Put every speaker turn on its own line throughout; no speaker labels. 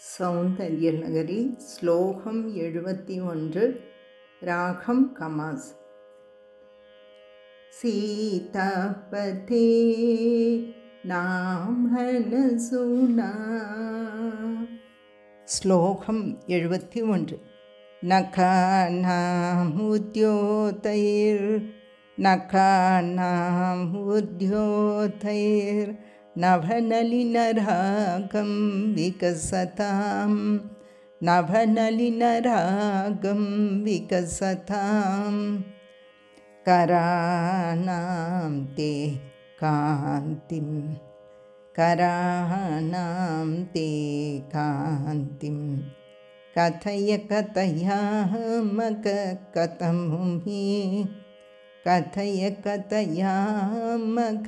सौन्दर्यनगरी श्लोकम् 71 रागं कमास्। सीतापते नामनसुना। श्लोकम् 71 नखानामुद्योतैर् नभनलिनरागं विकसतां नभनलिनरागं विकसतां कराणां ते कान्तिं कराणां ते कान्तिं कथय कथयामक कथमुमि कथय कथयामक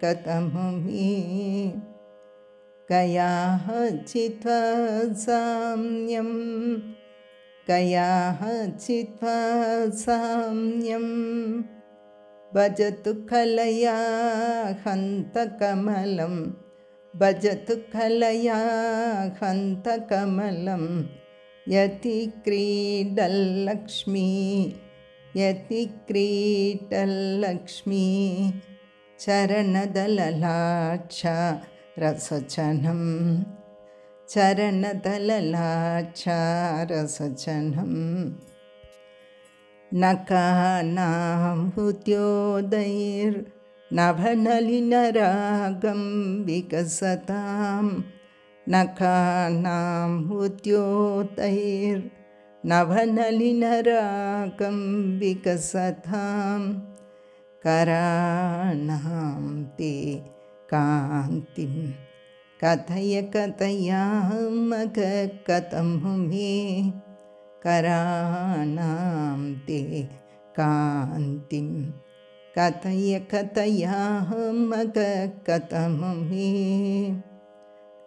कथमुमि कयाः चित्वा साम्यं कयाः चित्वा साम्यं भजतु कलया हन्तकमलं भजतु कलया हन्तकमलं यति क्रीडल्लक्ष्मी यति क्रीडल्लक्ष्मी चरणदललाक्षा रसचनं चरणदललाक्षा रसचनं नखानामुद्योतैर्नभनलिनरागं विकसतां नखानामुद्योतैर्नभनलिनरागं विकसतां कराणां ते कान्तिं कथय कथयामक कथमुमि कराणां ते कान्तिं कथय कथयामक कथमुमि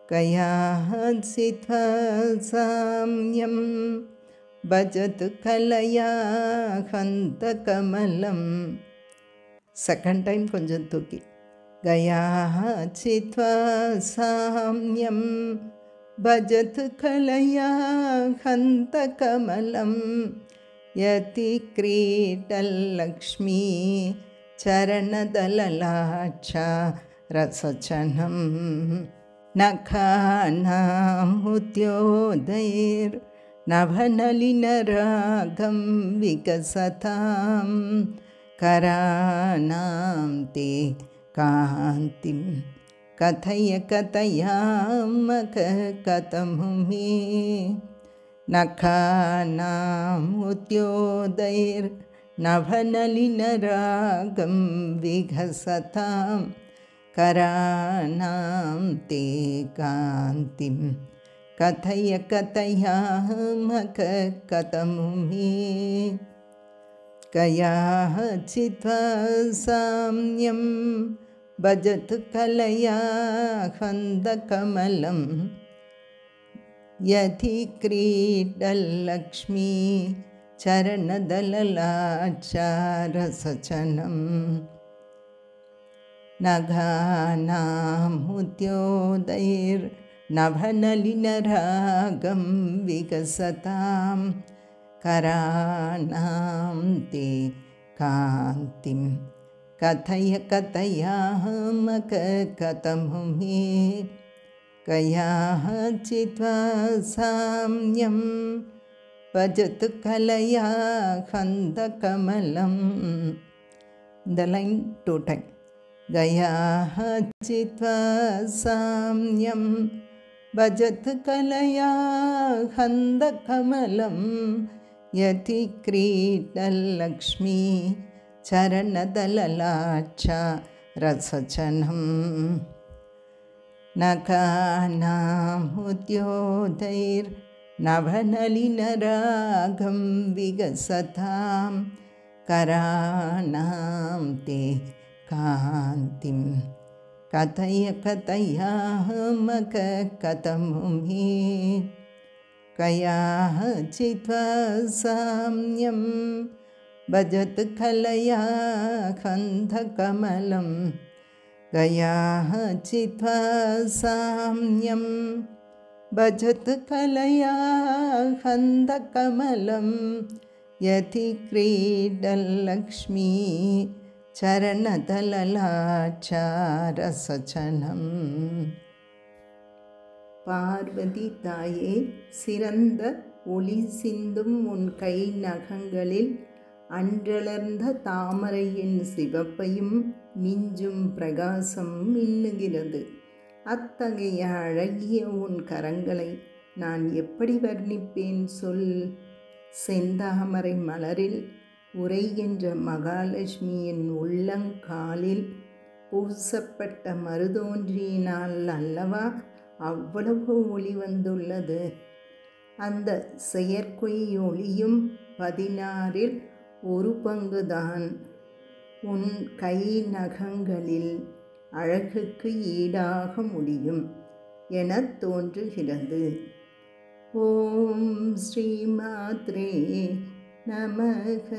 कयाः चित्वा साम्यं भजतु कलया हन्तकमलं सेकंड टाइम కొంచెం తూకి गयाः चित्वा साम्यं भजतु कलया हन्तकमलं यति क्रीडल्लक्ष्मी चरणदललाक्षा रसचनं नखानामुद्योतैर्नभनलिनरागं विकसतां कराणां ते कान्तिं कथय कथयामक कथमुमि नखानामुद्योतैर्नभनलिनरागं विकसतां कराणां ते कान्तिं कथय कथयामक कथमुमि कयाः चित्वा साम्यं भजतु कलया हन्तकमलं यति क्रीडल्लक्ष्मी चरणदललाक्षा रसचनं नखानामुद्योतैर्नभनलिनरागं विकसतां कराणां ते कान्तिं कथय कथयामक कथमुमि कयाः चित्वा साम्यं भजतु कलया हन्तकमलं the line 2 times गयाः चित्वा साम्यं भजतु कलया हन्तकमलं यति क्रीडल्लक्ष्मी चरणदललाक्षा रसचनं नखानामुद्योतैर्नभनलिनरागं विकसतां कराणां ते कान्तिं कथय कथयामक कथमुमि कयाः चित्वा साम्यं भजतु कलया हन्तकमलं गयाः चित्वा साम्यं भजत कलया हन्दकमलं यति क्रीडल्लक्ष्मी चरणतललाचारसचनम् பார்வதி தாயே, சிறந்த ஒளி சிந்தும் உன் கை நகங்களில் அன்றளர்ந்த தாமரையின் சிவப்பையும் மிஞ்சும் பிரகாசம் மின்னுகிறது. அத்தகைய அழகிய உன் கரங்களை நான் எப்படி வர்ணிப்பேன் சொல். செந்தாமரை மலரில் உரைகின்ற மகாலட்சுமியின் உள்ளங்காலில் பூசப்பட்ட மருதோன்றியினால் அல்லவா அவ்வளவு ஒளி வந்துள்ளது. அந்த செயற்கை ஒளியும் 16இல் ஒரு பங்குதான் உன் கை நகங்களில் அழகுக்கு ஈடாக முடியும் என தோன்றுகிறது. ஓம் ஸ்ரீ மாத்ரே நமக.